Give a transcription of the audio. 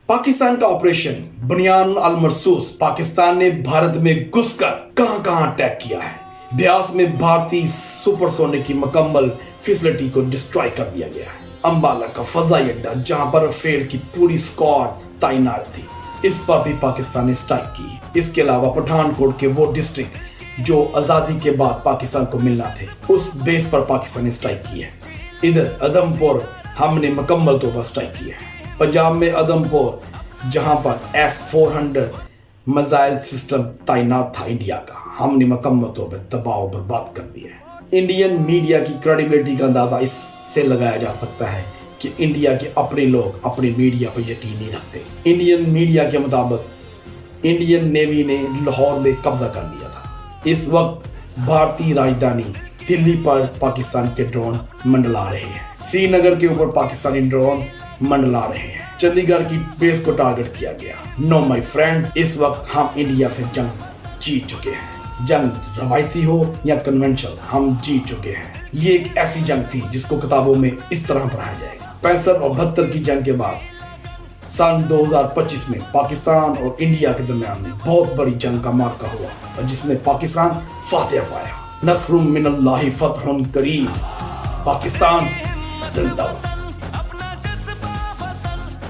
पाकिस्तान का ऑपरेशन बुनियान अल मरसूस पाकिस्तान ने भारत में घुसकर कहां अटैक किया है। ब्यास में भारतीय सुपरसोनिक की मुकम्मल फैसिलिटी को डिस्ट्रॉय कर दिया गया है। अंबाला का फजाई अड्डा जहां पर फेल की पूरी स्क्वाड तैनात थी, इस पर भी पाकिस्तान ने स्ट्राइक की। इसके अलावा पठानकोट के वो डिस्ट्रिक्ट जो आज़ादी के बाद पाकिस्तान को मिलना थे, उस बेस पर पाकिस्तान ने स्ट्राइक की है। इधर अदमपुर हमने मुकम्मल तौर पर स्ट्राइक की है। पंजाब में अदमपुर जहां पर S-400 मिसाइल सिस्टम तैनात था इंडिया का, हमने मुकम्मल तौर पर तबाह और बर्बाद कर दिया है। इंडियन मीडिया की क्रेडिबिलिटी का अंदाजा इससे लगाया जा सकता है कि इंडिया के अपने लोग अपने मीडिया पर यकीन नहीं रखते। इंडियन मीडिया के मुताबिक इंडियन नेवी ने लाहौर में कब्जा कर लिया था। इस वक्त भारतीय राजधानी दिल्ली पर पाकिस्तान के ड्रोन मंडला रहे हैं। श्रीनगर के ऊपर पाकिस्तानी ड्रोन मंडला रहे हैं। चंडीगढ़ की बेस को टारगेट किया गया। नो माय फ्रेंड, इस वक्त हम इंडिया से जंग जीत चुके हैं। जंग रवायती हो या कन्वेंशनल, हम जीत चुके हैं। ये एक ऐसी जंग थी जिसको किताबों में इस तरह पढ़ाया जाएगा। 65 और 72 की जंग के बाद सन 2025 में पाकिस्तान और इंडिया के दरमियान में बहुत बड़ी जंग का मार्का हुआ और जिसमें पाकिस्तान फातेह पाया। नस्रुम मिनल्लाहि फतहुन करीब। पाकिस्तान जिंदाबाद।